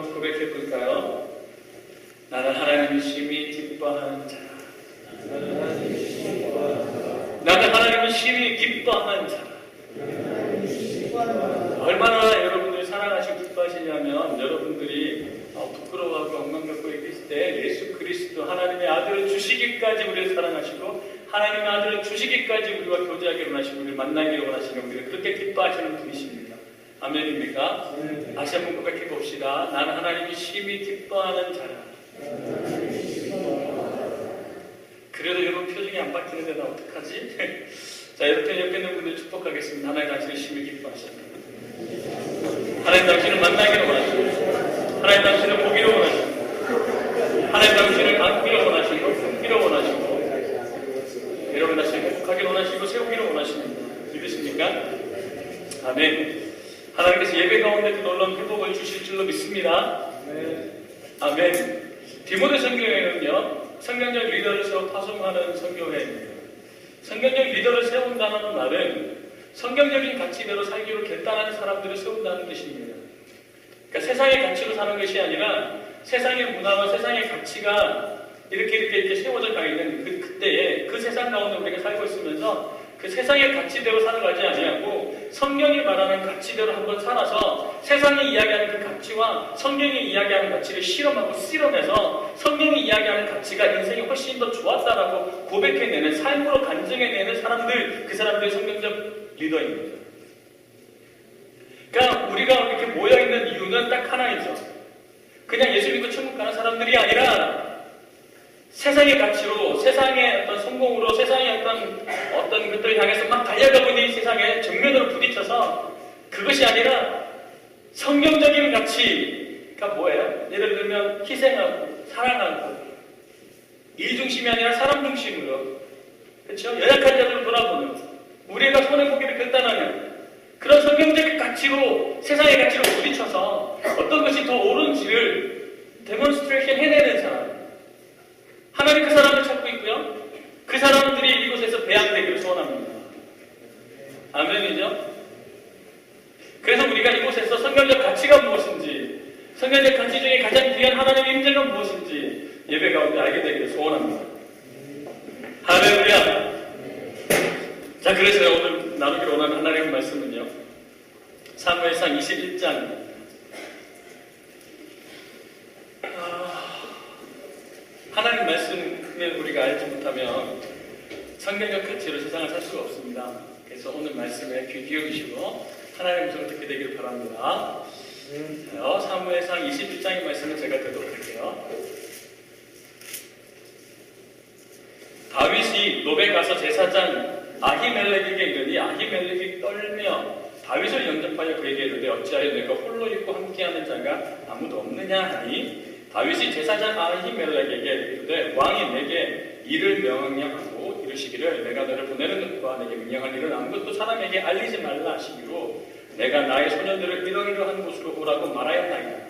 한번 고백해 볼까요? 나는 하나님을 심히 기뻐하는 자. 나는 하나님을 심히 기뻐하는 자. 얼마나 여러분들이 사랑하시고 기뻐하시냐면 여러분들이 부끄러워하고 엉망 갖고 있을 때 예수 그리스도 하나님의 아들을 주시기까지 우리를 사랑하시고 하나님의 아들을 주시기까지 우리와 교제하기를 원하시고 우리를 만나기를 원하시는 우리를 그렇게 기뻐하시는 분이십니다. 아멘입니까? 다시 한번 고백해 봅시다. 나는 하나님이 심히 기뻐하는 자라. 그래도 여러분 표정이 안 바뀌는데 나 어떡하지? 자, 이렇게 옆에 있는 분들 축복하겠습니다. 하나님 당신을 심히 기뻐하십니다. 하나님 당신을 만나기를 원하시고 하나님 당신을 보기를 원하시고 하나님 당신을 안기를 원하시고 품기를 원하시고 여러분 다시 행복하기를 원하시고 세우기를 원하십니다. 믿으십니까? 아멘. 하나님께서 예배 가운데 그 놀라운 회복을 주실 줄로 믿습니다. 아멘. 디모데 선교회는요, 성경적 리더를 세워 파송하는 선교회입니다. 성경적 리더를 세운다는 말은 성경적인 가치대로 살기로 결단하는 사람들을 세운다는 뜻입니다. 그러니까 세상의 가치로 사는 것이 아니라 세상의 문화와 세상의 가치가 이렇게 세워져 가 있는 그때에 그 세상 가운데 우리가 살고 있으면서 그 세상의 가치대로 살아가지 아니하고 성경이 말하는 가치대로 한번 살아서 세상이 이야기하는 그 가치와 성경이 이야기하는 가치를 실험하고 실험해서 성경이 이야기하는 가치가 인생이 훨씬 더 좋았다라고 고백해내는 삶으로 간증해내는 사람들, 그 사람들이 성경적 리더입니다. 그러니까 우리가 이렇게 모여있는 이유는 딱 하나이죠. 그냥 예수 믿고 천국 가는 사람들이 아니라 세상의 가치로, 세상의 어떤 성공으로, 세상의 어떤 것들을 향해서 막 달려가고 있는 이 세상에 정면으로 부딪혀서 그것이 아니라 성경적인 가치가 뭐예요? 예를 들면 희생하고, 사랑하고, 일 중심이 아니라 사람 중심으로, 그렇죠? 연약한 자들을 돌아보는, 우리가 손해보기를 결단하는 그런 성경적인 가치로, 세상의 가치로 부딪혀서 어떤 것이 더 옳은지를 데몬스트레이션 해내는 사람. 하나님 그 사람을 찾고 있고요. 그 사람들이 이곳에서 배양되기를 소원합니다. 아멘이죠? 그래서 우리가 이곳에서 성경적 가치가 무엇인지, 성경적 가치 중에 가장 귀한 하나님의 임재가 무엇인지 예배 가운데 알게 되기를 소원합니다. 할렐루야! 자, 그래서 오늘 나누기로 원하는 하나님의 말씀은요, 사무엘상 21장 하나님 말씀을 우리가 알지 못하면 성경적 가치로 세상을 살 수가 없습니다. 그래서 오늘 말씀에 귀 기울이시고 하나님의 음성을 듣게 되기를 바랍니다. 사무엘상 21장의 말씀을 제가 듣도록 할게요. 다윗이 노베 가서 제사장 아히멜렉에게 이르니 아히멜렉이 떨며 다윗을 영접하여 그에게 이르되 어찌하여 내가 홀로 있고 함께하는 자가 아무도 없느냐 하니 다윗이 제사장 아히멜렉에게 이르되 왕이 내게 이를 명령하고 이르시기를 내가 너를 보내는 것과 내게 명령한 일은 아무것도 사람에게 알리지 말라 하시기로 내가 나의 소년들을 이러이러한 곳으로 오라고 말하였나이다.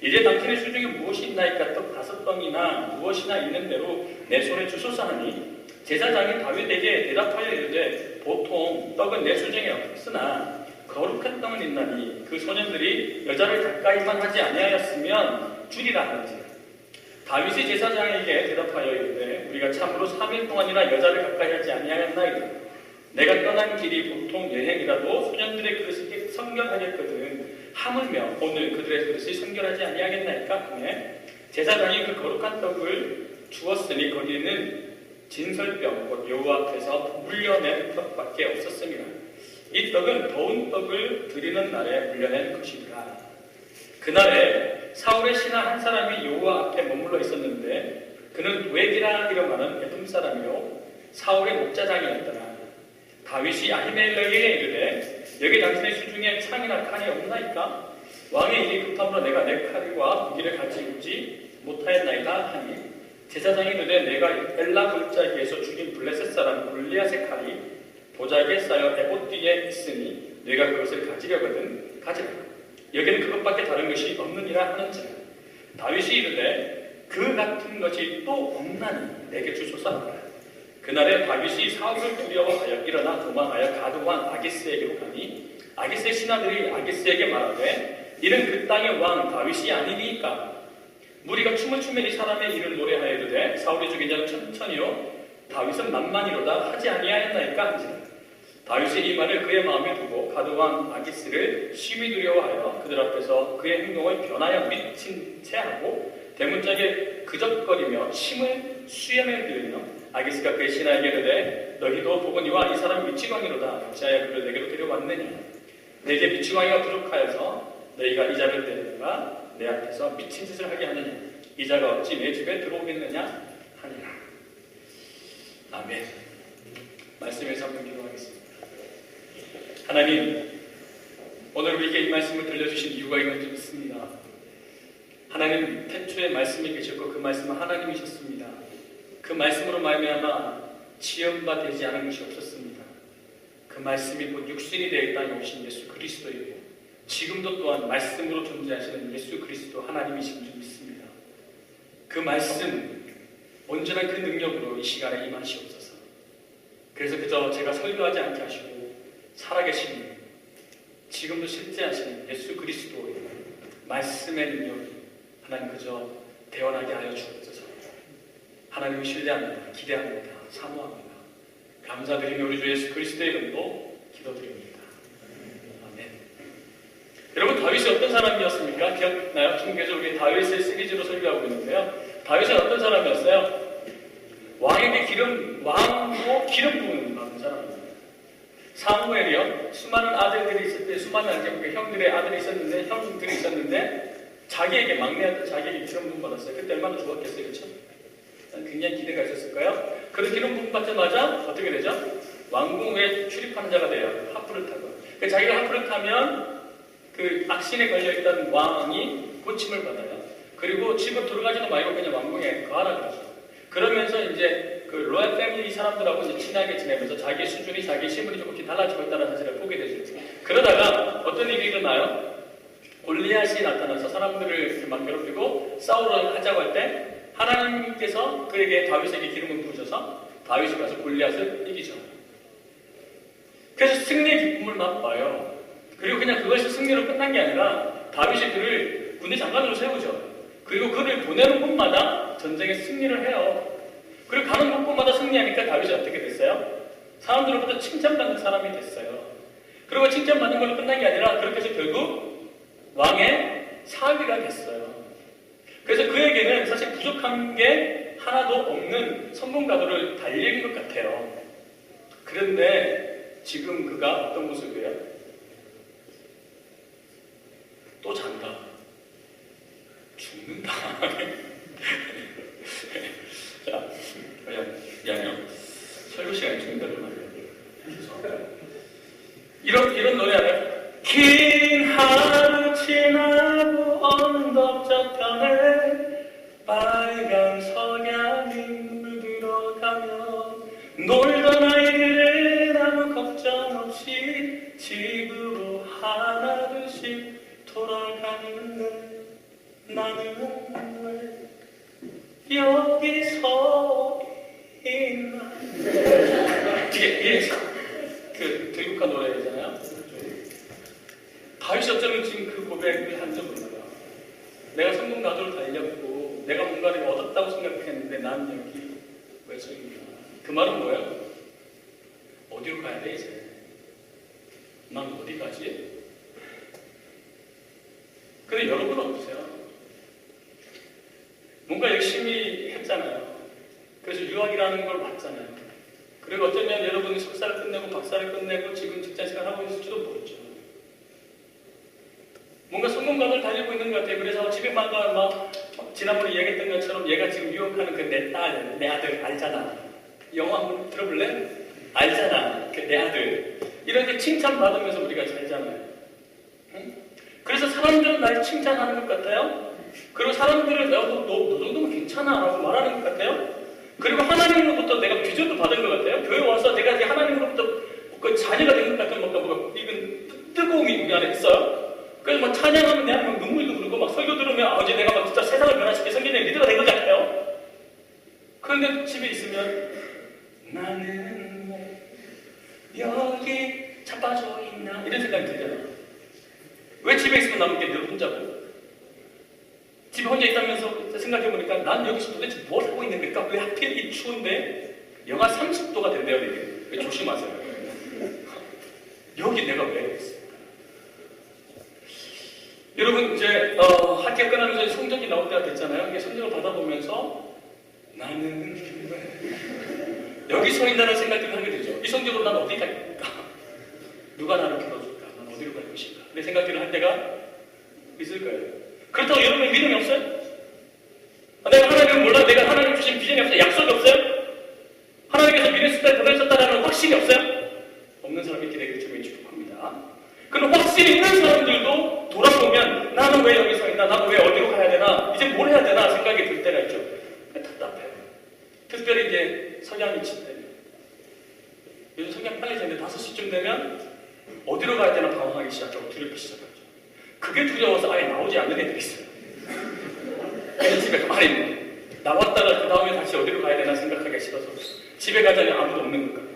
이제 당신의 수중에 무엇이 있나이까? 떡 5덩이나 무엇이나 있는 대로 내 손에 주소서 하니 제사장이 다윗에게 대답하여 이르되 보통 떡은 내 수중에 없으나 거룩한 떡은 있나니 그 소년들이 여자를 가까이만 하지 아니하였으면 주리라 하는지라. 다윗이 제사장에게 대답하여 이르되 우리가 참으로 3일 동안이나 여자를 가까이 하지 아니하였나이다. 내가 떠난 길이 보통 여행이라도 소년들의 그릇이 성결하겠거든 하물며 오늘 그들의 그릇이 성결하지 아니하겠나이까 하매 제사장이 그 거룩한 떡을 주었으니 거기에는 진설병 곧 여호와 앞에서 물려낸 떡밖에 없었습니다. 이 떡은 더운 떡을 드리는 날에 물려낸 것이니라. 그날에 사울의 신하 한 사람이 여호와 앞에 머물러 있었는데 그는 도액이라 이름하는 에돔 사람이요 사울의 목자장이었더라. 다윗이 아히멜렉에게 이르되 여기 당신의 수중에 창이나 칸이 없나이까? 왕의 일이 급함으로 내가 내 칼과 무기를 가지고지 못하였나이다 하니 제사장이 이르되 내가 엘라 골짜기에서 죽인 블레셋 사람 골리앗의 칼이 보자기에 쌓여 에봇 뒤에 있으니 네가 그것을 가지려거든 가지라. 여기는 그것밖에 다른 것이 없느니라 하는지라. 다윗이 이르되 그 같은 것이 또 없나니 내게 주소서 하라. 그날에 다윗이 사울을 두려워하여 일어나 도망하여 가드왕 아기스에게로 가니 아기스의 신하들이 아기스에게 말하되 이는 그 땅의 왕 다윗이 아니니까. 무리가 춤을 추며 이 사람의 일을 노래하여도 돼. 사울이 죽인 자는 천천히요 다윗은 만만이로다 하지 아니하였나이까 하지. 다윗이 이 말을 그의 마음에 두고 가드왕 아기스를 심히 두려워하여 그들 앞에서 그의 행동을 변하여 미친 채 하고 대문짝에 그적거리며 침을 수염에 들으며 아기스가 그의 신하에게 이르되 너희도 보거니와 이 사람이 미치광이로다. 어찌하여 그를 내게로 데려왔느냐. 내게 미치광이가 부족하여서 너희가 이 자를 데려다가 내 앞에서 미친 짓을 하게 하느냐. 이 자가 어찌 내 집에 들어오겠느냐 하니라. 아멘. 말씀에서 한번 기도하겠습니다. 하나님, 오늘 우리에게 이 말씀을 들려주신 이유가 이건 좀 있습니다. 하나님 태초에 말씀이 계셨고 그 말씀은 하나님이셨습니다. 그 말씀으로 말미암아 지연바 되지 않은 것이 없었습니다. 그 말씀이 곧 육신이 되어 이 땅에 오신 예수 그리스도이고 지금도 또한 말씀으로 존재하시는 예수 그리스도 하나님이신 줄 믿습니다. 그 말씀 온전한 그 능력으로 이 시간에 임하시옵소서. 그래서 그저 제가 설교하지 않게 하시고 살아계신 지금도 실제하시는 예수 그리스도의 말씀의 능력이 하나님 그저 대원하게 하여 주옵소서. 하나님을 신뢰합니다. 기대합니다. 사모합니다. 감사드리며 우리 주 예수 그리스도의 이름으로 기도드립니다. 아멘. 여러분 다윗이 어떤 사람이었습니까? 기억나요? 지금 계속 우리 다윗의 시리즈로 설교하고 있는데요. 다윗은 어떤 사람이었어요? 왕에게 왕으로 기름 부은 사람입니다. 사무엘이요. 수많은 아들들이 있을 때 수많은 형들의 아들이 있었는데 형들이 있었는데 자기에게 막내한테 자기에게 기름 부음 받았어요. 그때 얼마나 좋았겠어요, 그렇죠? 굉장히 기대가 있었을까요? 그런 기름 부음 받자마자 어떻게 되죠? 왕궁에 출입하는 자가 돼요. 하프를 타고. 자기가 하프를 타면 그 악신에 걸려있던 왕이 고침을 받아요. 그리고 집을 들어가지도 말고 그냥 왕궁에 거하라 그러죠. 그러면서 이제 그 로얄 패밀리 사람들하고 이제 친하게 지내면서 자기 수준이 자기 신분이 조금씩 달라지고 있다는 사실을 보게 되죠. 그러다가 어떤 일이 일어나요? 골리앗이 나타나서 사람들을 막 괴롭히고 싸우러 하자고 할 때 하나님께서 그에게 다윗에게 기름을 부으셔서 다윗이 가서 골리앗을 이기죠. 그래서 승리의 기쁨을 맛봐요. 그리고 그냥 그것이 승리로 끝난 게 아니라 다윗이 그를 군대 장관으로 세우죠. 그리고 그를 보내는 곳마다 전쟁에 승리를 해요. 그리고 가는 곳마다 승리하니까 다윗이 어떻게 됐어요? 사람들로부터 칭찬받는 사람이 됐어요. 그리고 칭찬받는 걸로 끝난 게 아니라 그렇게 해서 결국 왕의 사위가 됐어요. 그래서 그에게는 사실 부족한 게 하나도 없는 성공 가도를 달린 것 같아요. 그런데 지금 그가 어떤 모습이에요? 또 잔다. 죽는다. 자, 미안해요. 설교 시간에 죽는다는 말이에요. 이런 노래 알아요? 긴 하루 지나고 언덕 저편에 빨간 석양이 물들어가면 놀던 아이들은 아무 걱정 없이 집으로 하나둘씩 돌아가는데 나는 왜 여기서 있나? 이게 그 들국화 노래잖아요. 다윗이 어쩌면 지금 그 고백을 한 적은 없어요. 내가 성공 가도를 달렸고 내가 뭔가를 얻었다고 생각했는데 난 여기 왜 서 있나? 그 말은 뭐예요? 어디로 가야 돼 이제? 난 어디 가지? 근데 여러분은 어떠세요? 뭔가 열심히 했잖아요. 그래서 유학이라는 걸 봤잖아요. 그리고 어쩌면 여러분이 석사를 끝내고 박사를 끝내고 지금 직장생활 하고 있을지도 모르죠. 뭔가 성공각을 달리고 있는 것 같아요. 그래서 집에 막 지난번에 이야기했던 것처럼 얘가 지금 유학하는 그 내 딸, 내 아들 알잖아. 영화 한번 들어볼래? 알잖아. 그 내 아들. 이렇게 칭찬받으면서 우리가 살잖아요. 응? 그래서 사람들은 날 칭찬하는 것 같아요. 그리고 사람들은 너 정도면 괜찮아 라고 말하는 것 같아요. 그리고 하나님으로부터 내가 비전도 받은 것 같아요. 교회 와서 내가 하나님으로부터 그 자녀가 된 것 같은 뭔가 이건 뜨거움이 우리 안에 있어요. 그래서 막 찬양하면 내 안에 막 눈물도 흐르고 막 설교 들으면 어제 내가 막 진짜 세상을 변화시킨 성경의 리더가 된 것 같아요. 그런데 집에 있으면 나는 왜 여기 자빠져 있나 이런 생각이 들잖아요. 왜 집에 있으면 남은 게 늘 혼자고? 집에 혼자 있다면서 생각해보니까 난 여기서 도대체 뭘 하고 있는 걸까? 왜 하필 이 추운데 영하 30도가 된대요, 이게. 조심하세요. 여기 내가 왜 있을까? 여러분, 이제 학교 끝나면서 성적이 나올 때가 됐잖아요. 이게 성적을 받아보면서 나는 여기 서 있다는 생각을 하게 되죠. 이 성적으로 난 어디 갈까? 누가 나를 들어줄까? 난 어디로 갈 것인가? 내 생각들을 할 때가 있을 거예요. 그렇다고 여러분의 믿음이 없어요? 내가 하나님을 몰라, 내가 하나님 주신 비전이 없어요? 약속이 없어요? 하나님께서 미래수다에 보내셨다는 확신이 없어요? 없는 사람이 있게 되기를 주님이 축복합니다. 그럼 확신이 있는 사람들도 돌아보면 나는 왜 여기 서 있나? 나는 왜 어디로 가야 되나? 이제 뭘 해야 되나? 생각이 들 때가 있죠. 답답해요. 특별히 이제 석양이 칠 때. 요즘 석양 빨리 지는데 5시쯤 되면 어디로 가야 되나 방황하기 시작하고 두렵기 시작하죠. 그게 두려워서 아예 나오지 않는 애들이 있어요. 그래서 집에 가만히 있는. 나왔다가 그 다음에 다시 어디로 가야 되나 생각하기 싫어서 집에 가자니 아무도 없는 것 같아요.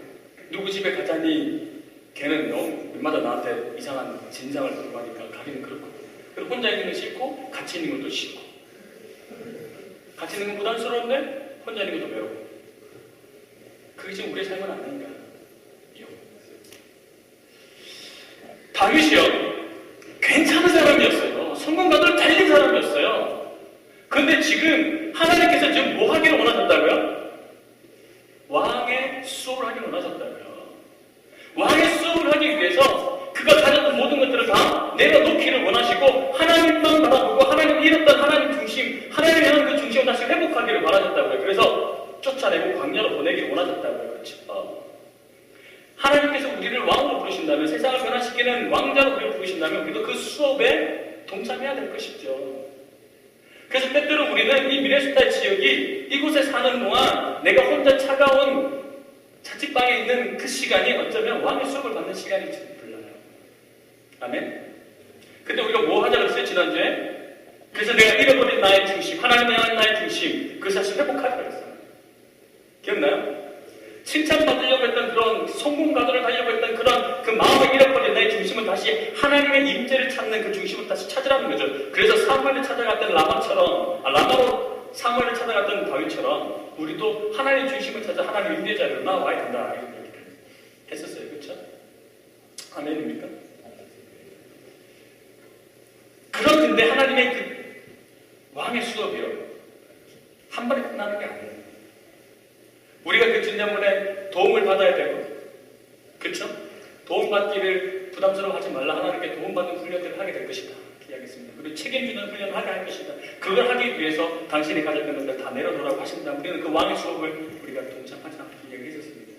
누구 집에 가자니 걔는 웬마다 나한테 이상한 진상을 들고 하니까 가기는 그렇고, 그리고 혼자 있는 건 싫고 같이 있는 것도 싫고, 같이 있는 건 부담스러운데 혼자 있는 것도 외롭고. 그게 지금 우리의 삶은 아닌가. 다윗이요, 괜찮은 사람이었어요. 성공가들 달린 사람이었어요. 그런데 지금 하나님께서 지금 뭐 하기를 원하셨다고요? 왕의 수업을 하기를 원하셨다고요. 왕의 수업을 하기 위해서 그가 가졌던 모든 것들을 다 내려놓기를 원하시고 하나님만 바라보고 하나님 잃었던 하나님 중심, 하나님을 향한 그 중심을 다시 회복하기를 원하셨다고요. 그래서 쫓아내고 광야로 보내기를 원하셨다고요. 그렇죠? 하나님께서 우리를 왕으로 부르신다면, 세상을 변화시키는 왕자로 우리를 부르신다면 우리도 그 수업에 동참해야 될 것이죠. 그래서 때때로 우리는 이 미네소타 지역이 이곳에 사는 동안 내가 혼자 차가운 자취방에 있는 그 시간이 어쩌면 왕의 수업을 받는 시간일지 몰라요. 아멘? 근데 우리가 뭐 하자 그랬어요, 지난주에? 그래서 내가 잃어버린 나의 중심, 하나님을 향한 나의 중심, 그것을 다시 회복하자 그랬어요. 기억나요? 칭찬받으려고 했던 그런 성공가들을 하려고 했던 그런 그 마음을 잃어버린 나의 중심을 다시 하나님의 임재를 찾는 그 중심을 다시 찾으라는 거죠. 그래서 사무엘을 찾아갔던 라마로 사무엘을 찾아갔던 다윗처럼 우리도 하나님의 중심을 찾아 하나님의 임재 자리로 나와야 된다, 이런 얘기를 했었어요. 그렇죠? 아멘입니까? 그런데 하나님의 그 왕의 수업이요, 한 번에 끝나는 게 아니에요. 우리가 그 진자문에 도움을 받아야 되고, 그렇죠? 도움받기를 부담스러워하지 말라. 하나님께 도움받는 훈련들을 하게 될 것이다, 이야기했습니다. 그리고 책임지는 훈련을 하게 할 것이다. 그걸 하기 위해서 당신이 가졌던 것들 다 내려놓으라고 하신다. 우리는 그 왕의 수업을 우리가 동참하자, 이렇게 이야기했었습니다.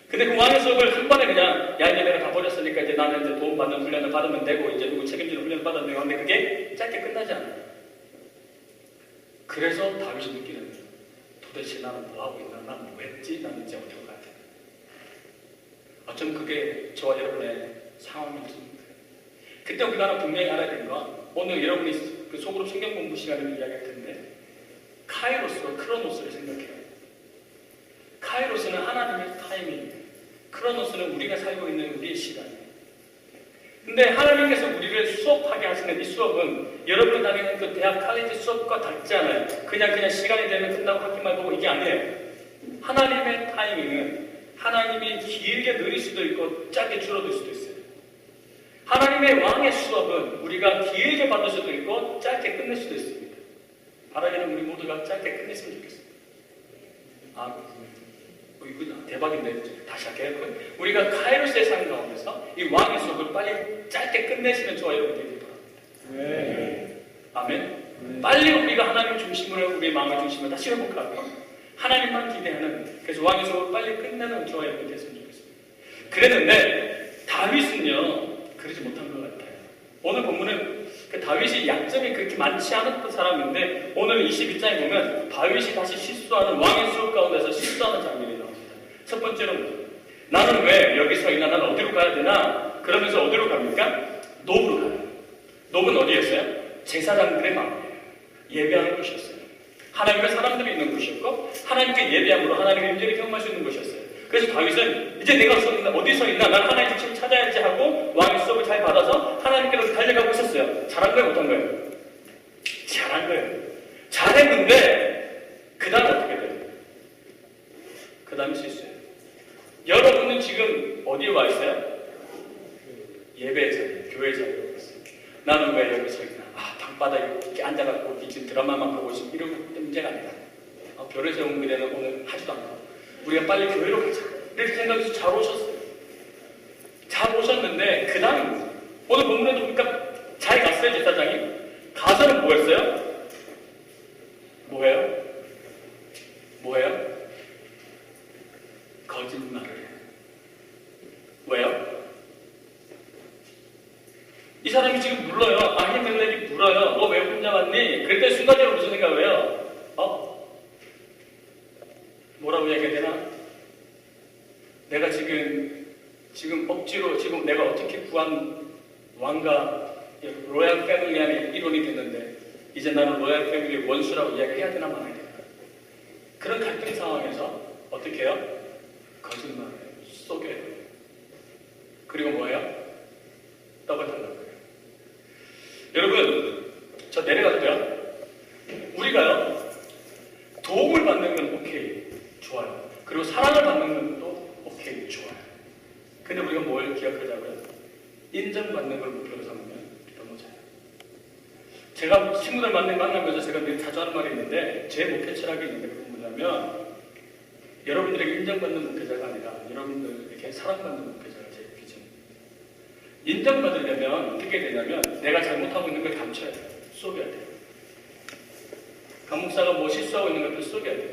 근데 그 왕의 수업을 한 번에 그냥 야 이제 내가 다 버렸으니까 이제 나는 이제 도움받는 훈련을 받으면 되고 이제 누구 책임지는 훈련을 받으면 되고 하는데 그게 짧게 끝나지 않아요. 그래서 다윗이 느끼는 거예요. 도대체 나는 뭐하고 있나? 난 뭐했지? 나는 이제 어디로 가야 돼? 어쩌면 그게 저와 여러분의 상황입니다. 그때 우리가 하나 분명히 알아야 되는 건, 오늘 여러분이 그 소그룹 성경 공부 시간을 이야기할 텐데, 카이로스와 크로노스를 생각해요. 카이로스는 하나님의 타이밍이에요. 크로노스는 우리가 살고 있는 우리의 시간이에요. 근데 하나님께서 우리를 수업하게 하시는 이 수업은 여러분이 다니는 그 대학 칼리지 수업과 같지 않아요. 그냥 시간이 되면 끝나고 학기만 보고 이게 아니에요. 하나님의 타이밍은 하나님이 길게 늘릴 수도 있고 짧게 줄어들 수도 있어요. 하나님의 왕의 수업은 우리가 길게 받을 수도 있고 짧게 끝낼 수도 있습니다. 바라기는 우리 모두가 짧게 끝냈으면 좋겠습니다. 이거 대박인데 다시 할게요. 우리가 카이로스의 삶 가운데서 이 왕의 수업을 빨리 짧게 끝내시는 저와 여러분 되길 바랍니다. 네. 아멘. 네. 빨리 우리가 하나님 중심으로 우리의 마음의 중심을 다시 회복하고 하나님만 기대하는, 그래서 왕의 수업을 빨리 끝내는 저와 여러분 됐으면 좋겠습니다. 그랬는데 다윗은요 그러지 못한 것 같아요. 오늘 본문은 그 다윗이 약점이 그렇게 많지 않았던 사람인데 오늘 22장에 보면 다윗이 다시 실수하는, 왕의 수업 가운데서 실수하는 장면이 나옵니다. 첫 번째로는 나는 왜 여기 서 있나? 나는 어디로 가야 되나? 그러면서 어디로 갑니까? 노브로 가요. 노브는 어디였어요? 제사장들의 마음이에요. 예배하는 곳이었어요. 하나님과 사람들이 있는 곳이었고 하나님께 예배함으로 하나님의 임재를 경험할 수 있는 곳이었어요. 그래서 다윗은 이제 내가 어디 서 있나? 난 하나님의 중심을 찾아야지 하고 왕의 수업을 잘 받아서 하나님께로 달려가고 있었어요. 잘한 거예요? 못한 거예요? 잘한 거예요. 잘했는데 그 다음 어떻게 돼요? 그 다음에 실수예요. 여러분은 지금 어디에 와 있어요? 예배 자리, 교회 자리에 와 있어요. 나는 왜 여기 서 있나? 방바닥에 이렇게 앉아갖고 지금 드라마만 보고 있으면 이런 거 문제가 아니다. 별을 세운 그대는 오늘 하지도 않고 우리가 빨리 교회로 가자. 이렇게 생각해서 잘 오셨어요. 잘 오셨는데 그 다음 오늘 본문에도 보니까 잘 갔어요. 제사장이. 가서는 뭐 했어요? 뭐예요? 뭐예요? 거짓말을 해요. 왜요? 이 사람이 지금 물어요. 아히멜렉이 물어요. 너 왜 혼자 왔니? 그럴 때 순간적으로 무슨 생각을 해요? 뭐라고 얘기해야 되나? 내가 지금 억지로 지금 내가 어떻게 구한 왕과 로얄 패밀리 안에 일원이 됐는데 이제 나는 로얄 패밀리의 원수라고 이야기해야 되나 말아야 되나? 그런 갈등 상황에서 어떻게 해요? 거짓말을 해요. 속여요. 그리고 뭐예요? 떡을 달라고 해요. 여러분, 저 내려가도 돼요? 우리가요, 도움을 받는 건 오케이, 좋아요. 그리고 사랑을 받는 것도 오케이, 좋아요. 근데 우리가 뭘 기억하자고요? 인정받는 걸 목표로 삼으면 너무 잘해요. 제가 친구들 만나면서 제가 늘 자주 하는 말이 있는데, 제 목표 철학이 있는데 그건 뭐냐면, 여러분들에게 인정받는 목표자가 아니라 여러분들에게 사랑받는 목표자가 제 비전. 인정받으려면 어떻게 되냐면 내가 잘못하고 있는 걸 감춰야 돼요. 속여야 돼요. 감목사가 뭐 실수하고 있는 것도 속여야 돼요.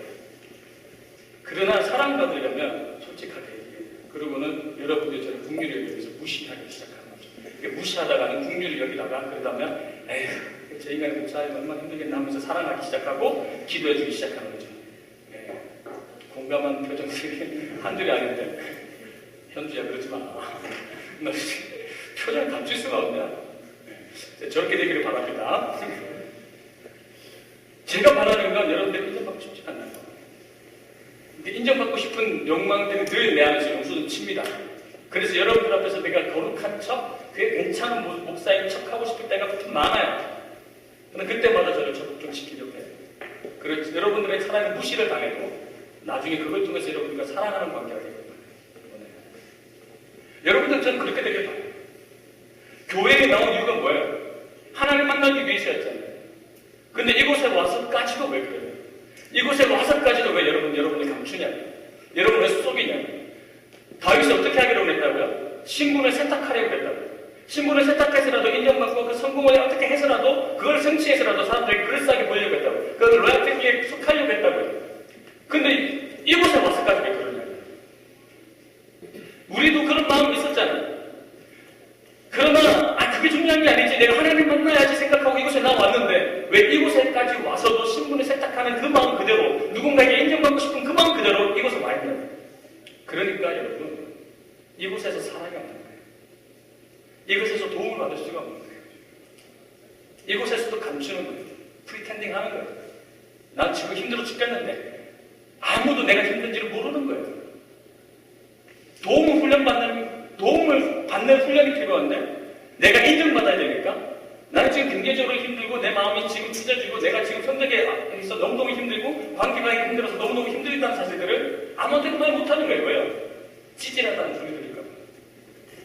그러나 사랑받으려면 솔직하게 얘기해요. 그러고는 여러분들이 저를 국률을 여기서 무시하기 시작하는 거죠. 무시하다가는 국률을 여기다가 그러다면 에휴 제 인간 목사님 얼마나 힘들겠나 하면서 사랑하기 시작하고 기도해주기 시작하는 거죠. 공감한 표정들이 한둘이 아닌데 현주야 그러지 마. 너 표정 감출 수가 없냐. 저렇게 되기를 바랍니다. 제가 바라는 건 여러분들 인정받고 싶지 않나요? 근데 인정받고 싶은 욕망들이 늘 내 안에서 용수는 칩니다. 그래서 여러분들 앞에서 내가 거룩한 척, 그게 괜찮은 목사인 척하고 싶을 때가 좀 많아요. 근데 그때마다 저를 적극시키려고 해요. 그래서 여러분들의 차라리 무시를 당해도 나중에 그걸 통해서 여러분들과 사랑하는 관계가 되거든요. 여러분들 저는 그렇게 되길 바라요. 교회에 나온 이유가 뭐예요? 하나님 만나기 위해서였잖아요. 근데 이곳에 와서까지도 왜 그래요? 이곳에 와서까지도 왜 여러분이 감추냐고요? 여러분 왜 속이냐고요? 다윗이 어떻게 하기로 했다고요? 신분을 세탁하려고 했다고요. 신분을 세탁해서라도 인정받고 그 성공을 어떻게 해서라도 그걸 성취해서라도 사람들에게 그럴싸하게 보이려고 했다고요. 그 로얄 패밀리에 속하려고 했다고요. 근데 이곳에 와서까지 왜 그러냐고요? 우리도 그런 마음이 있었잖아요. 그러나 그게 중요한 게 아니지. 내가 하나님 만나야지 생각하고 이곳에 나왔는데 왜 이곳에까지 와서도 신분을 세탁하는 그 마음 그대로 누군가에게 인정받고 싶은 그 마음 그대로 이곳에 와 있는 거예요. 그러니까 여러분 이곳에서 사랑이 없는 거예요. 이곳에서 도움을 받을 수가 없는 거예요. 이곳에서도 감추는 거예요. 프리텐딩 하는 거예요. 난 지금 힘들어 죽겠는데 아무도 내가 힘든지를 모르는 거예요. 도움을 받는 훈련이 필요한데 내가 인정받아야 되니까 나는 지금 경제적으로 힘들고 내 마음이 지금 추져지고 내가 지금 성적에 있어 너무너무 힘들고 관계가 힘들어서 너무너무 힘들다는 사실들을 아무한테도 말 못하는 거예요. 왜요? 찌질하다는 소리 들을까 봐.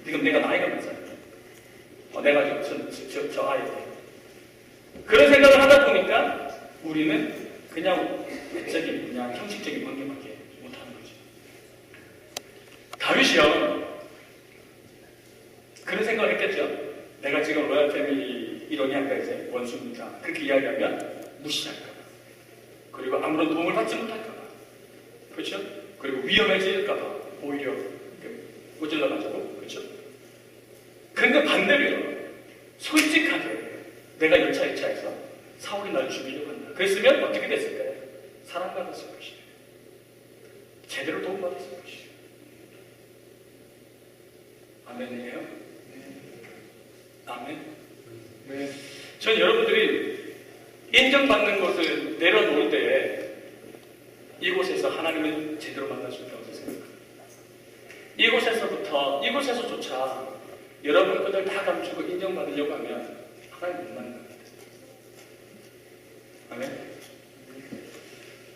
지금 내가 나이가 몇 살이야? 내가 지금 저 아이 그런 생각을 하다 보니까 우리는 그냥 외적인 그냥 형식적인 관계밖에 못하는 거죠. 다윗이요 그런 생각을 했겠죠. 내가 지금 로얄 패밀리 일원이 아니라 이제 원수입니다. 그렇게 이야기하면 무시할까봐. 그리고 아무런 도움을 받지 못할까봐. 그렇죠? 그리고 위험해질까봐 오히려 꼬질러가지고. 그렇죠? 그런데 반대로요. 솔직하게 내가 1차에서 사울이 날 죽이려고 한다. 그랬으면 어떻게 됐을까요? 사랑받았을 것이에요. 제대로 도움받았을 것이에요. 아멘이에요? 아멘. 네. 전 여러분들이 인정받는 것을 내려놓을 때 이곳에서 하나님을 제대로 만날 수 있다고 생각합니다. 이곳에서조차 여러분 것들 다 감추고 인정받으려고 하면 하나님 못 만난 것 같아요. 아멘.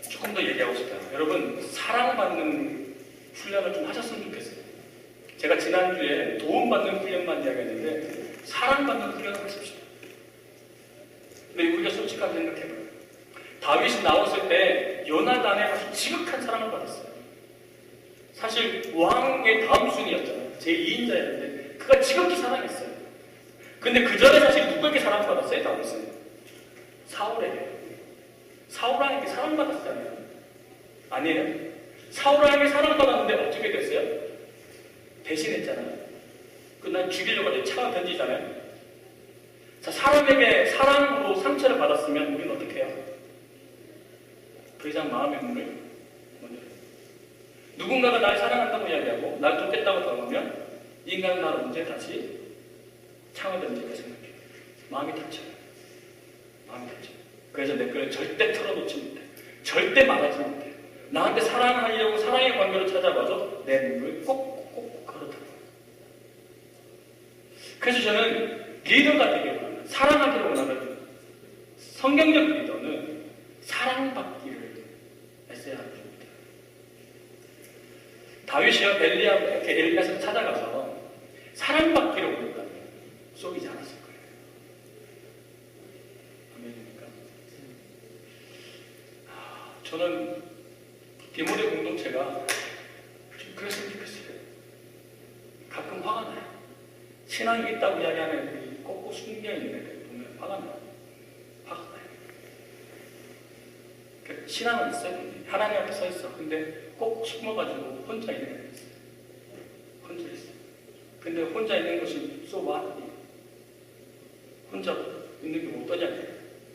조금 더 얘기하고 싶어요. 여러분, 사랑받는 훈련을 좀 하셨으면 좋겠어요. 제가 지난주에 도움받는 훈련만 이야기했는데 사랑받는 훈련을 하십시오. 근데 우리가 솔직하게 생각해봐요. 다윗이 나왔을 때 요나단의 아주 지극한 사랑을 받았어요. 사실 왕의 다음 순위였잖아요. 제2인자였는데 그가 지극히 사랑했어요. 근데 그 전에 사실 누구에게 사랑받았어요? 다윗은 사울에게. 사울왕에게 사랑받았잖아요. 아니에요? 사울왕에게 사랑받았는데 어떻게 됐어요? 대신했잖아요. 난 죽이려고 하지 차가 던지잖아요. 자, 사람에게 사랑으로 상처를 받았으면 우리는 어떻게 해요? 더 이상 마음의 문을 못 열어요. 누군가가 날 사랑한다고 이야기하고 날 돕겠다고 당하면 인간은 나를 언제 다시 창을 던질까 생각해요. 마음이 다쳐요. 마음이 다쳐요. 그래서 내 거를 절대 털어놓지 못해. 절대 말하지 못해. 나한테 사랑하려고 사랑의 관계로 찾아봐서 내 눈을 꼭꼭 걸어들어요. 그래서 저는 리더가 되기를 원하는, 사랑하기를 원하는 성경적 리더는 사랑받기를 애써야 합니다. 다윗이요 엘리야를 찾아가서 사랑받기를 원했다면 속이지 않았을 거예요. 아멘입니까? 저는 디모데 공동체가 좀 그랬으면 좋겠어요. 가끔 화가 나요. 신앙이 있다고 이야기하는 애들이 꼭꼭 숨겨있는 애들 보면 화가 나요. 화가 나요. 신앙은 있어요. 하나님 앞에 서 있어. 근데 꼭 숨어가지고 혼자 있는 애들 있어요. 혼자 있어요. 근데 혼자 있는 것이 so what? 혼자 있는 게 뭐 어떠냐?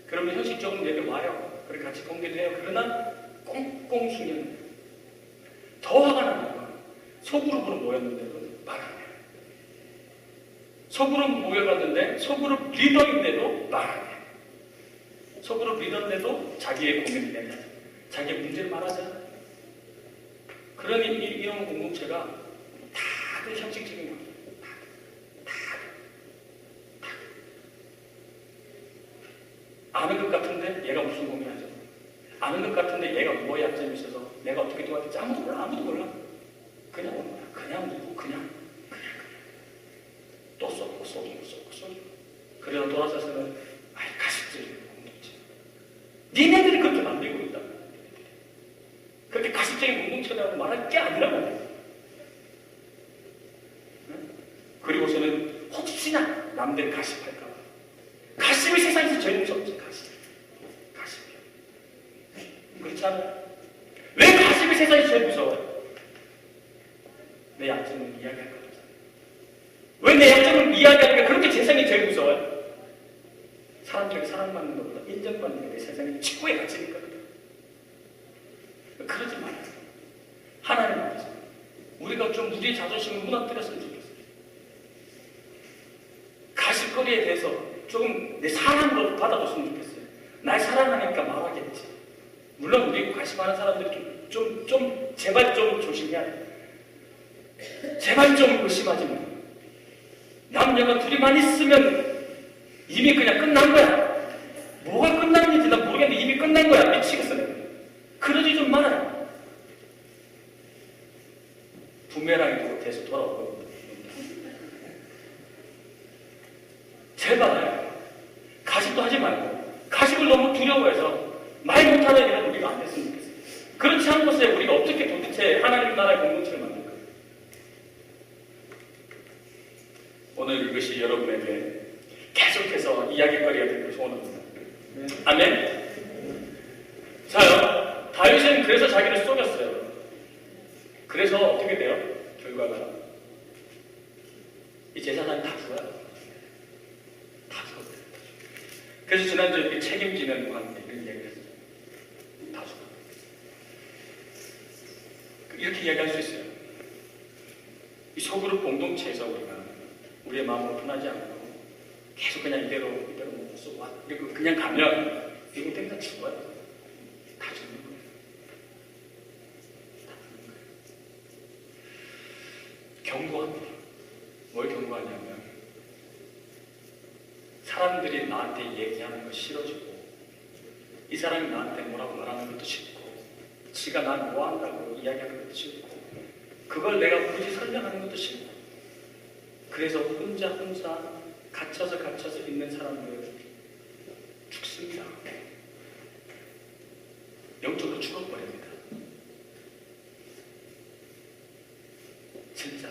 그러면 현실적으로 얘들 와요. 그래 같이 공개도 해요. 그러나 꽁꽁 숨겨는 더 화가 나는 거야. 소그룹으로 모였는데도 말 안 해요. 소그룹 모여봤는데 소그룹 리더인데도 말 안 해요. 소그룹 리더인데도 자기의 고민을 내냐, 자기의 문제를 말하잖아. 그러니 이런 공동체가 다들 형식적인 거예요. 아는 것 같은데 얘가 무슨 고민하죠? 아는 것 같은데 얘가 뭐에 약점이 있어서 내가 어떻게 도와줄지 아무도 몰라. 그냥 오는 거야. 그냥 또 쏘고 그래서 돌아서서는 가식적인 공동체. 니네들이 그렇게 만들고 있다. 그렇게 가식적인 공동체라고 말할 게 아니란 말이에요. 그리고서는 혹시나 남들 가식할까 봐. 가식이 세상에서 제일 무섭지. 가식이요. 그렇지 않아요? 왜 가식이 세상에서 제일 무서워요? 내 약점을 이야기할 거잖아요. 왜 내 약점을 이야기하는 게 그렇게 세상이 제일 무서워요? 사람들에게 사랑받는 것보다 인정받는 게 내 세상의 최고의 가치니까. 그러지 말아요. 하나님 앞에서 우리가 좀 우리의 자존심을 무너뜨렸으면 좋겠어요. 가식거리에 대해서 조금 내 사랑으로 받아줬으면 좋겠어요. 날 사랑하니까 말하겠지. 물론 우리 가식하는 사람들이 좀 제발 좀 조심해야 돼. 제발 좀 의심하지 마. 남녀가 둘이만 있으면 이미 그냥 끝난 거야. 뭐가 끝났는지 난 모르겠는데 이미 끝난 거야. 미치겠어. 그러지 좀 말아요. 부메랑이 계속 돌아오거든요. 제발 가식도 하지 말고 가식을 너무 두려워해서 말 못하는 일은 우리가 안 됐으면 좋겠어요. 그렇지 않은 곳에 우리가 어떻게 도대체 하나님 나라의 공동체를 만들까? 오늘 이것이 여러분에게 계속해서 이야기거리가 되기를 소원합니다. 아멘. 자요, 다윗은 그래서 자기를 속였어요. 그래서 어떻게 돼요? 결과가 이 제사장이 다 죽어요. 다 죽었어요. 그래서 지난주에 이렇게 책임지는 관계 이런 이야기를 했어요. 다 죽어요. 이렇게 이야기할 수 있어요. 이 소그룹 공동체에서 우리의 마음으로 편하지 않고 계속 그냥 이대로 그리고 그냥 가면 이거 때문에 다 죽어요. 다 죽는 거예요. 다 죽는 거예요. 나한테 얘기하는 거 싫어지고 이 사람이 나한테 뭐라고 말하는 것도 싫고 지가 난 뭐 한다고 이야기하는 것도 싫고 그걸 내가 굳이 설명하는 것도 싫고 그래서 혼자 갇혀서 있는 사람들 죽습니다. 영적으로 죽어버립니다. 진짜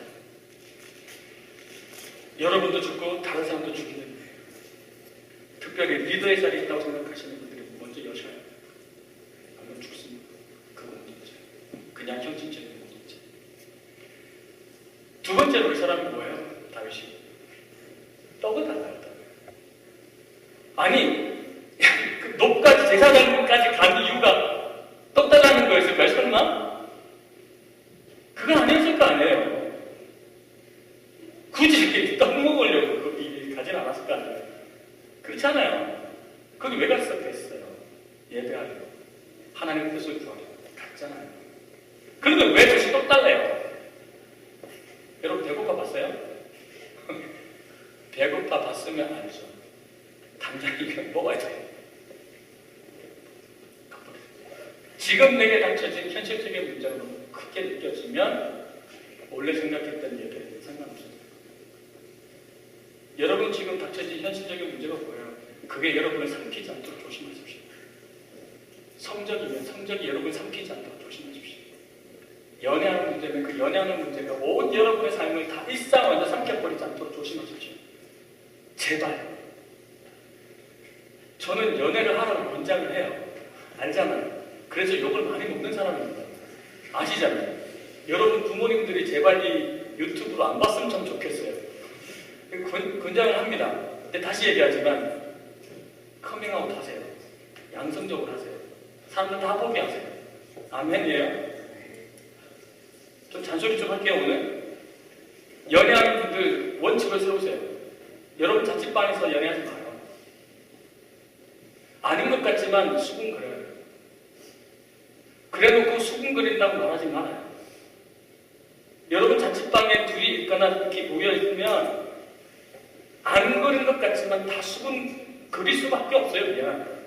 여러분도 죽고 다른 사람도 죽이는 거예요. 특별히 리더의 자리에 있다고 생각하시는 분들이 먼저 여셔야 해요. 아니면 죽습니다. 그건 문제죠. 그냥 형식적인 문제죠. 두 번째로 이 사람이 뭐예요? 다윗이 떡을 달라요. 아니 그 높까지 제사장까지 간 이유가 떡 달라는 거였을까요? 설마? 그건 아니었을 거 아니에요. 굳이 떡 먹으려고 거기 가진 않았을 거 아니에요. 그렇잖아요. 거기 왜 갔어요? 예배하려고 하나님 뜻을 구하려고 갔잖아요. 그런데 왜 다시 떡 달래요? 여러분 배고파 봤어요? 배고파 봤으면 알죠. 당장 이거 먹어야 돼. 지금 내게 닥쳐진 현실적인 문제가 너무 크게 느껴지면 원래 생각했던 예배는 상관없습니다. 여러분 지금 닥쳐진 현실적인 문제가 뭐예요? 그게 여러분을 삼키지 않도록 조심하십시오. 성적이면 성적이 여러분을 삼키지 않도록 조심하십시오. 연애하는 문제는 그 연애하는 문제가 온 여러분의 삶을 다 일상 완전 삼켜버리지 않도록 조심하십시오. 제발. 저는 연애를 하라고 권장을 해요. 알잖아요. 그래서 욕을 많이 먹는 사람입니다. 아시잖아요. 여러분 부모님들이 제발 이 유튜브로 안 봤으면 참 좋겠어요. 권장을 합니다. 근데 다시 얘기하지만 커밍아웃 하세요. 양성적으로 하세요. 사람들 다 보게 하세요. 아멘이에요. 좀 잔소리 좀 할게요 오늘. 연애하는 분들 원칙을 세우세요. 여러분 자취방에서 연애하지 마요. 아닌 것 같지만 수군거려요. 그래놓고 수군거린다고 말하지 말아요. 여러분 자취방에 둘이 있거나 이렇게 모여있으면 안 거린 것 같지만 다 수군거릴 수밖에 없어요. 그냥.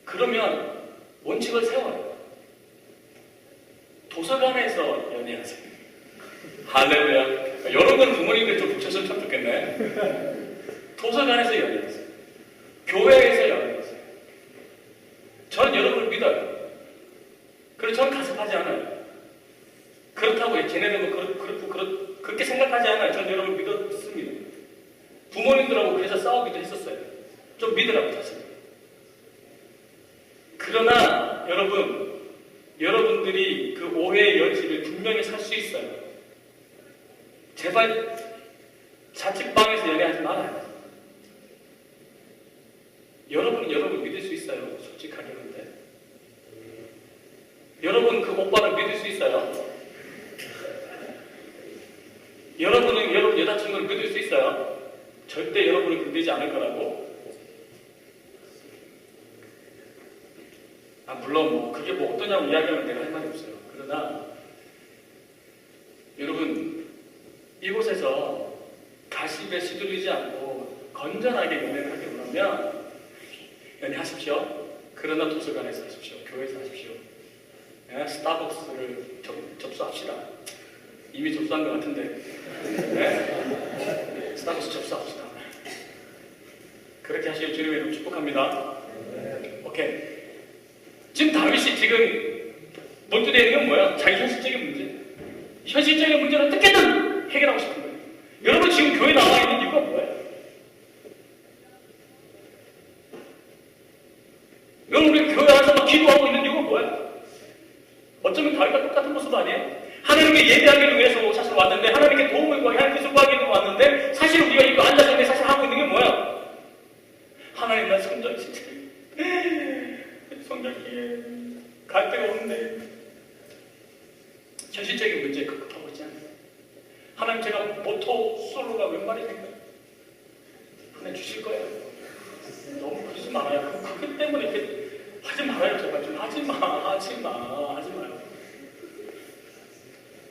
그러면 원칙을 세워요. 도서관에서 연애하세요. 할렐루야. 여러 번 부모님들 좀 붙였으면 참 좋겠네. 도서관에서 연애하세요. 교회에서 연애하세요. 저는 여러분을 믿어요. 그래서 저는 가습하지 않아요. 그렇다고 걔네들은 그렇게 생각하지 않아요. 저는 여러분을 믿습니다. 부모님들하고 그래서 싸우기도 했었어요. 좀 믿으라고 했습니다. 그러나 여러분들이 그 오해의 여지를 분명히 살 수 있어요. 제발 자취방에서 연애하지 말아요. 여러분은 여러분을 믿을 수 있어요. 솔직하게 근데 여러분 그 오빠를 믿을 수 있어요. 여러분은 여러분 여자친구를 믿을 수 있어요. 절대 여러분을 건드리지 않을 거라고. 물론 뭐 그게 뭐 어떠냐고 이야기하면 내가 할 말이 없어요. 그러나 여러분 이곳에서 가십에 시들리지 않고 건전하게 연애를 하기 원하면 연애하십시오. 그러나 도서관에서 하십시오. 교회에서 하십시오. 네? 스타벅스를 접수합시다. 이미 접수한 것 같은데 네? 스타벅스 접수합시다. 그렇게 하시길 주님의 이름 축복합니다. 오케이. 지금 다윗이 지금 몰두되어 있는 건 뭐야? 자기 현실적인 문제. 현실적인 문제는 어떻게든 해결하고 싶은 거예요. 여러분 지금 교회 나와 있는 이유가 뭐예요? 여러분 우리 교회 안에서 막 기도하고 있는 이유가 뭐예요? 어쩌면 다윗과 똑같은 모습 아니에요? 하나님께 예배하기를 위해서 사실 왔는데 하나님께 도움을 구하기, 하나님 뜻을 구하기 위해서 왔는데 사실 우리가 이거 앉아서 있는데 사실 하고 있는 게 뭐야? 하나님 나 성전이 진짜 성전이 갈 데가 없는데 현실적인 문제에 급급하고 있지 않아요? 하나님 제가 모토 솔로가 웬 말입니까? 하나님 주실 거예요. 너무 그러지 말아요. 그것 때문에 이렇게 하지 말아요. 제발 좀 하지 마요.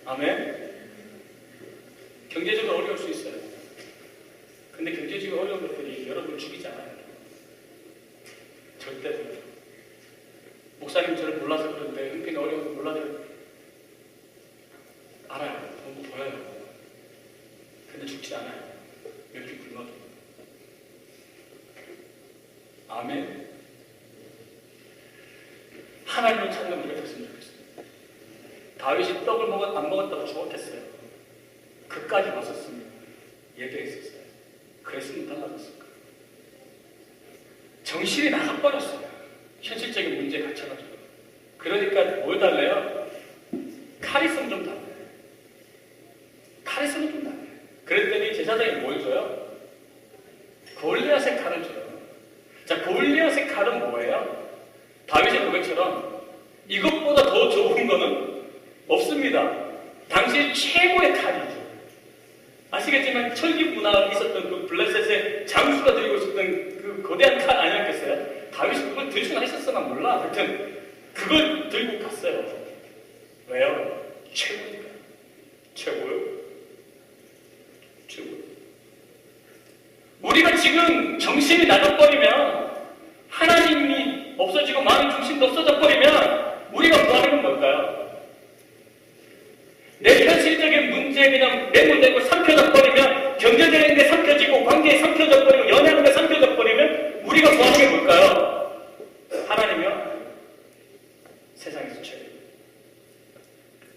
아멘. 경제적으로 어려울 수 있어요. 근데 경제적으로 어려운 것들이 여러분을 죽이지 않아요. 절대로. 목사님 저를 몰라서 그런데 은빈 어려워서 몰라서 알아요. 보여요. 근데 죽지 않아요. 몇 주 굶어도. 아멘. 하나님을 찾는 우리가 됐으면 좋겠어요. 다윗이 떡을 안 먹었다고 죽었겠어요. 그까지 왔었습니다. 예배했었어요. 그랬으면 달라졌을 거예요. 정신이 나가버렸어요. 현실적인 문제에 갇혀가지고. 그러니까 뭘 달래요? 카리스마 좀 달래요. 카리스마 좀 달래요. 그랬더니 제사장이 뭘 줘요? 골리앗의 칼을 줘요. 자, 골리앗의 칼은 뭐예요? 다윗의 고백처럼 이것보다 더 좋은 거는 없습니다. 당시 최고의 칼이죠. 아시겠지만 철기 문화가 있었던 그 블레셋의 장수가 들고 있었던 그 거대한 칼 아니었겠어요? 다윗이 그걸 들 수나 있었으나 몰라. 하여튼 그걸 들고 갔어요. 왜요? 최고니까. 최고요? 최고. 우리가 지금 정신이 나가버리면, 하나님이 없어지고 마음의 중심도 없어져 버리면 우리가 구하는 건 뭘까요? 내 현실적인 문제에 그냥 매몰되고 삼켜져 버리면, 경제적인 게 삼켜지고 관계에 삼켜져 버리고 연애하는 게 삼켜져 버리면 우리가 구하는 게 뭘까요? 하나님이요? 세상에서 최고.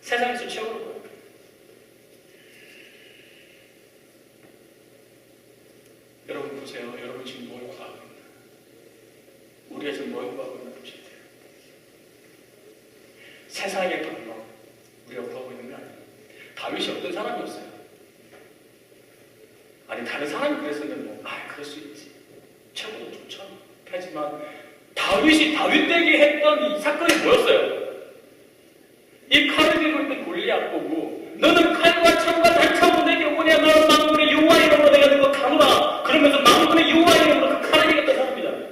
세상에서 최고로 보여요. 여러분 보세요. 여러분 지금 뭘 구하고 있나? 우리가 지금 뭘 구하고 있나 보셔야 돼요. 세상의 방법 우리가 구하고 있는 거 아니에요. 다윗이 어떤 사람이었어요? 아니 다른 사람이 그랬으면 그럴 수 있지. 최고도 좋죠. 하지만 다윗이 다윗 되게 했던 이 사건이 뭐였어요? 이 칼을 들고 있던 골리앗 보고 너는 칼과 창과 단창으로 내게 오냐, 너는 만군의 여호와 이름으로 내가 너거 가노라 그러면서 만군의 여호와 이름으로 그 칼을 이겼던 사람이잖아요.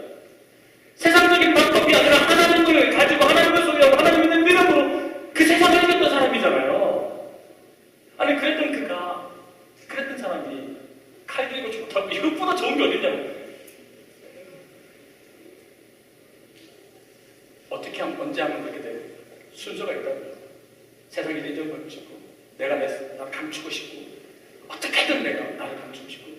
세상적인 방법이 아니라 하나님을 가지고 하나님을 소유하고 하나님 있는 이름으로 그 세상을 이겼던 사람이잖아요. 아니 그랬던 사람이 칼 들고 죽었다고 이것보다 좋은 게 어딨냐고. 어떻게 하면 언제 하면 그렇게 돼요? 순서가 있다고요. 세상이 내 점을 감추고 내가 나를 감추고 싶고 어떻게든 내가 나를 감추고 싶고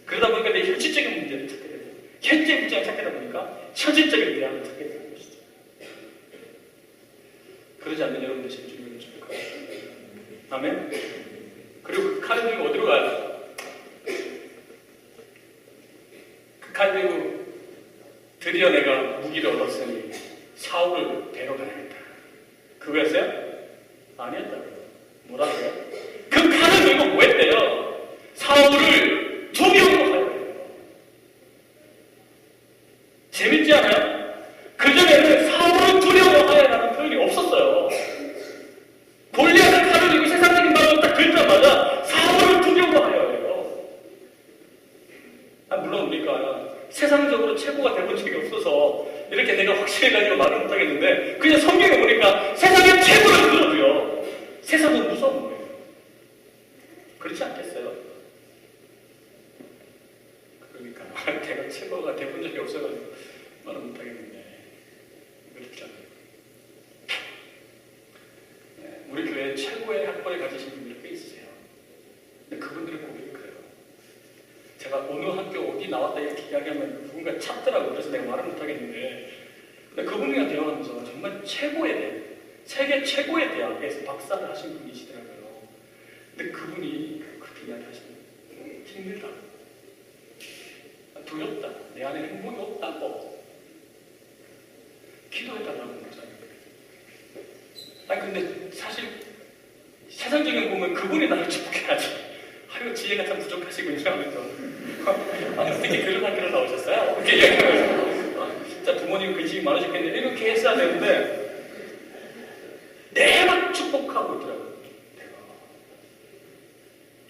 그러다 보니까 내 현실적인 문제를 찾게 되고 현재 문제를 찾게 되다 보니까 현실적인 대안을 찾게 되는 것이죠. 그러지 않는 여러분 되시길 주님을 축복합니다. 아멘. 그리고 그 칼을 들고 어디로 가요? 그 칼 들고 드디어 내가 무기를 얻었으니 사울을 뵈러 가야겠다. 그거였어요? 아니었다고요. 뭐라고요? 그 칼을 들고 뭐 했대요? 사울을 두려워하려 해요. 재밌지 않아요? 그전에는 사울을 두려워하여라는 표현이 없었어요. 골리앗의 칼을 들고 세상적인 말로 딱 들자마자 사울을 두려워하여예요. 물론 우리가 세상적으로 최고가 돼본 적이 없어서 이렇게 내가 확실히 가지고 말을 못하겠는데 그냥 성경에 보니까 세상의 최고를 들어도요 세상은 무서운 거예요. 그렇지 않겠어요? 그러니까 내가 최고가 돼본 적이 없어가지고 말을 못하겠는데 그렇지 않아요. 우리 교회에 최고의 학벌을 가지신 분들이 꽤 있으세요. 근데 그분들의 고백이 그래요. 제가 어느 학교 어디 나왔다 이렇게 이야기하면 누군가 찾더라고요. 그래서 내가 말을 못하겠는데 근데 그분이랑 대화하면서 정말 최고의 세계 최고의 대학에서 박사를 하신 분이시더라고요. 근데 그분이 그렇게 이야기하시는 힘들다, 두렵다, 내 안에 행복이 없다고 기도해달라고 목사님. 아니 근데 사실 세상적인 보면 그분이 나를 축복해야지. 아유 지혜가 참 부족하시군요 하면서 특히 그런 학교를 나오셨어요? 이렇게 얘기하면서 진짜 부모님 근심이 많으셨겠는데 이렇게 했어야 되는데 내가 축복하고 있더라고요. 내가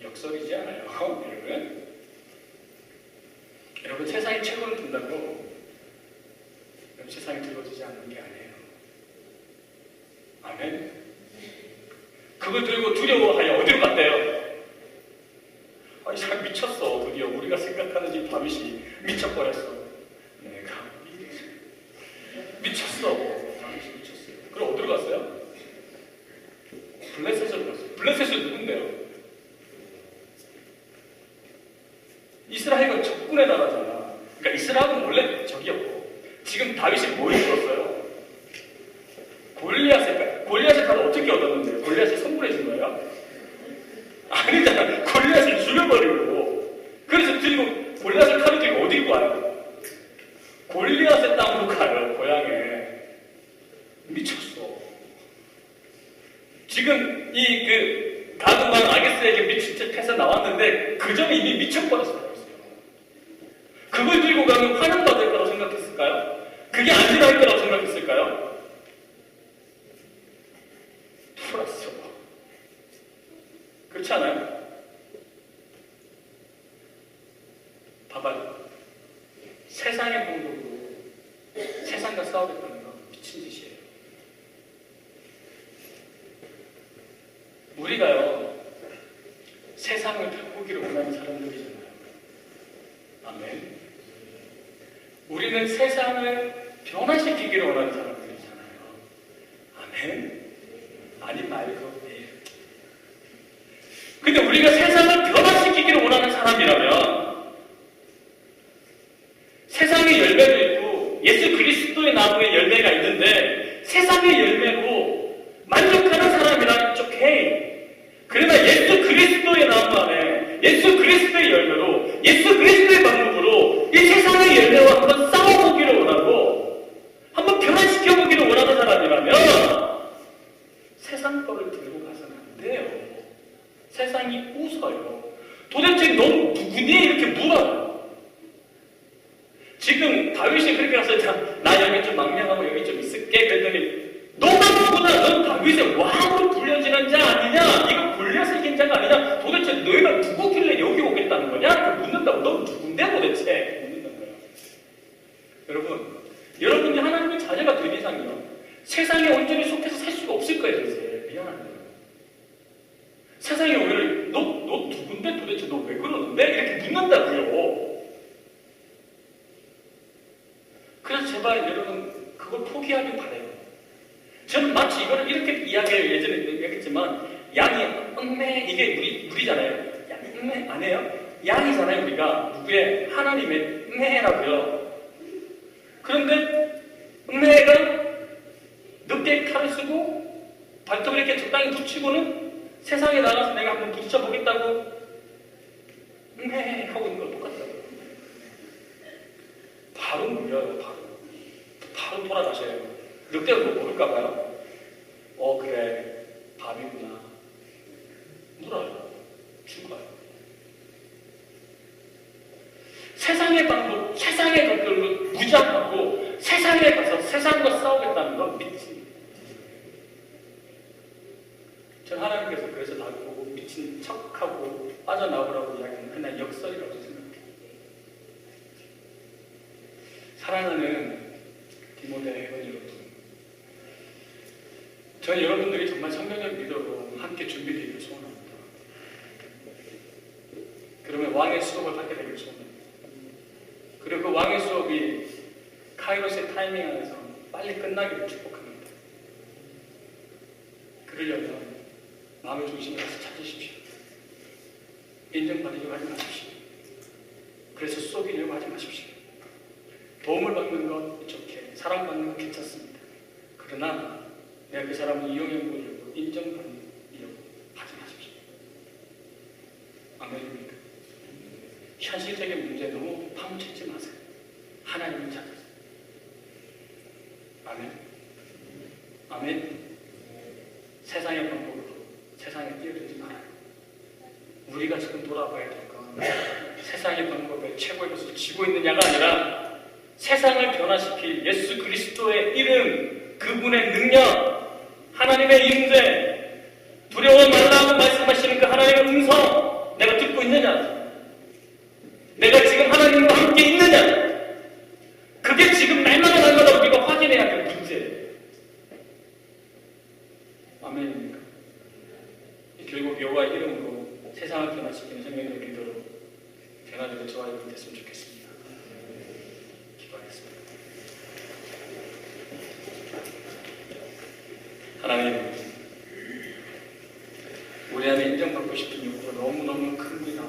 역설이지 않아요 여러분? 여러분 세상이 최고를 둔다고 여러분 세상이 두려워지지 않는 게 아니에요. 아멘. 그걸 들고 두려워하여 어디로 갔대요? 이 사람 미쳤어. 드디어 우리가 생각하는 이 다윗이 미쳐버렸어. 내가 미쳤어. 다윗이 미쳤어요. 그럼 어디로 갔어요? 블레셋으로 갔어요. 블레셋은 누군데요? 이스라엘은 적군의 나라잖아. 그러니까 이스라엘은 원래 적이었고 지금 다윗이 뭘 입었어요? 골리앗의 칼을 어떻게 얻었는데요? 골리앗이 선물해 준 거예요? 아니잖아. 골리앗을 죽여버리고 그래서 들고 골리앗의 칼을 들고 어디로 가요? 골리앗의 땅으로 가요. 고향에. 미쳤어. 지금 이 가드만 아게스에게 미친 척 해서 나왔는데 그 전에 이미 미쳐버렸어요. 그걸 들고 가면 환영받을 거라고 생각했을까요? 그게 안전할 거라고 생각했을까요? 풀었어. 그렇지 않아요? 봐봐요. 세상의 공덕으로 세상과 싸우겠다는 건 미친 짓이에요. 우리가요, 세상을 바꾸기를 원하는 사람들이잖아요. 아멘. 우리는 세상을 변화시키기를 원하는 사람들이잖아요. 아멘. 아니 말고. 예. 근데 우리가 세상을 변화시키기를 원하는 사람이라면 세상의 열매도 있고 예수 그리스도의 나무의 열매가 있는데 세상의 열매로 만족하는 사람이라면 it's okay. 그러나 예수 그리스도의 나무 안에 예수 그리스도의 열매로 예수 그리스도의 방법으로 이 세상의 열매와 한번 싸워보기를 원하고 한번 변화시켜보기를 원하는 사람이라면 세상 거를 들고 가서는 안 돼요. 세상이 웃어요. 도대체 넌 누구니? 이렇게 물어요. 지금 다윗이 그렇게 가서 나 여기 좀 망명하고 여기 좀 있을게 그랬더니 너가 누구냐? 넌 다윗의 왕으로 불려지는 자 아니냐? 이거 골리앗의 이긴 자가 아니냐? 도대체 너희가 누구길래 여기 오겠다는 거냐? 이렇게 묻는다고. 넌 누군데 도대체? 묻는 거예요. 여러분이 하나님의 자녀가 된 이상이요 세상에 온전히 속해서 살 수가 없을 거예요. 이제 미안한 거예요. 세상에 오히려 너 누군데 도대체 너 왜 그러는데? 이렇게 묻는다고요. 그래서 제발 여러분 그걸 포기하길 바래요. 저는 마치 이거를 이렇게 이야기를 예전에 얘기했지만 양이 읍매 이게 물이잖아요. 양이 읍매 안 해요? 양이잖아요. 우리가 누구의 하나님의 읍매라고요. 그런데 읍매가 늦게 칼을 쓰고 발톱을 이렇게 적당히 붙이고는 세상에 나가서 내가 한번 부딪혀 보겠다고 하고 있는 걸 똑같다고요. 바로 물려요. 바로 돌아가셔요. 늑대가 뭐 먹을까봐요? 그래 밥이구나. 물어요. 죽어요. 세상의 방법, 세상의 것들로 무장하고 세상에 가서 세상과 싸우겠다는 건 미친. 전 하나님께서 그래서 나를 보고 미친 척하고 빠져나오라고 이야기하는 그냥 역설이라고 생각해요. 사랑하는 디모데 회원 여러분, 저는 여러분들이 정말 성경적 리더로 함께 준비되기를 소원합니다. 그러면 왕의 수업을 받게 되기를 소원합니다. 그리고 그 왕의 수업이 카이로스의 타이밍 안에서 빨리 끝나기를 축복합니다. 그러려면 마음의 중심을 다시 찾으십시오. 인정받으려고 하지 마십시오. 그래서 속이려고 하지 마십시오. 도움을 받는 건 좋게, 사랑받는 건 괜찮습니다. 그러나 내가 그 사람을 이용해 보려고 인정받으려고 하지 마십시오. 아멘입니까? 현실적인 문제에 너무 파묻히지 마세요. 하나님을 찾으세요. 아멘. 아멘. 세상의 방법으로 세상에 뛰어들지 말아요. 우리가 지금 돌아봐야 될 건 세상의 방법에 최고의 것을 쥐고 있느냐가 아니라 세상을 변화시킬 예수 그리스도의 이름, 그분의 능력, 하나님의 임재, 두려워 말라고 말씀하시는 그 하나님의 음성 내가 듣고 있느냐? 내가 지금 하나님과 함께 있느냐? 그게 지금 날마다 우리가 확인해야 될 문제예요. 아멘입니까? 결국 여호와의 이름으로 세상을 변화시키는 생명의 리더로 변화되고 저와 여러분 됐으면 좋겠습니다. 기도하겠습니다. 하나님, 우리 안에 인정받고 싶은 욕구가 너무너무 큽니다.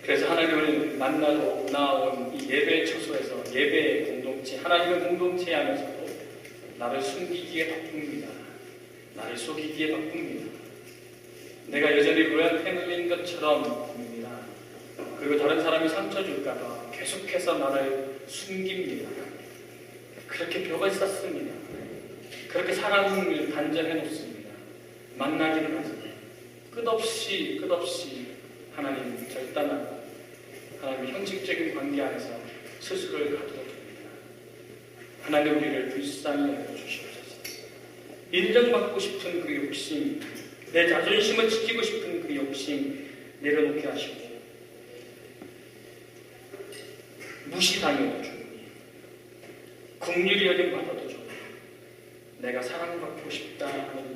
그래서 하나님을 만나러 나온 이 예배 처소에서 예배의 공동체, 하나님의 공동체 안에서도 나를 숨기기에 바쁩니다. 나를 속이기에 바쁩니다. 내가 여전히 로얄 패밀리인 것처럼 봅니다. 그리고 다른 사람이 상처 줄까봐 계속해서 나를 숨깁니다. 그렇게 벽을 쌓습니다. 그렇게 사랑을 단절해 놓습니다. 만나기는 하지만 끝없이 하나님 절단하고 하나님의 형식적인 관계 안에서 스스로를 가둬둡니다. 하나님 우리를 불쌍히 여겨주시옵소서. 인정받고 싶은 그 욕심, 내 자존심을 지키고 싶은 그 욕심 내려놓게 하시고 무시당해도 좋으니 긍휼히 여김 받아도 좋으니 내가 사랑받고 싶다 하는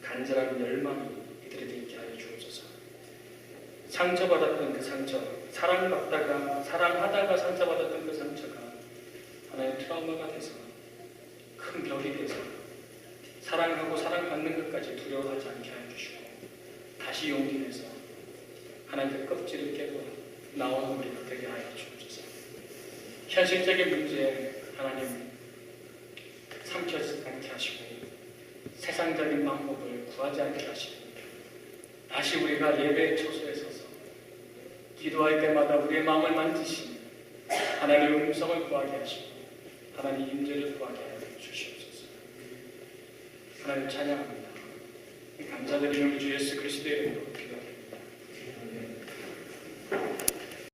간절한 열망이 이들에게 있게 하여 주옵소서. 상처받았던 그 상처, 사랑하다가 상처받았던 그 상처가 하나의 트라우마가 돼서 큰 벽이 돼서 사랑하고 사랑받는 것까지 두려워하지 않게 하여 주시고 다시 용기 내서 하나님의 껍질을 깨고 나오는 우리가 되게 하여 주옵소서. 현실적인 문제에 하나님 삼켜지지 않게 하시고 세상적인 방법을 구하지 않게 하시고 다시 우리가 예배의 처소에 서서 기도할 때마다 우리의 마음을 만지시며 하나님의 음성을 구하게 하시고 하나님의 임재를 구하게 하여 주시옵소서. 하나님 찬양합니다. 감사드리는 우리 주 예수 그리스도의 이름으로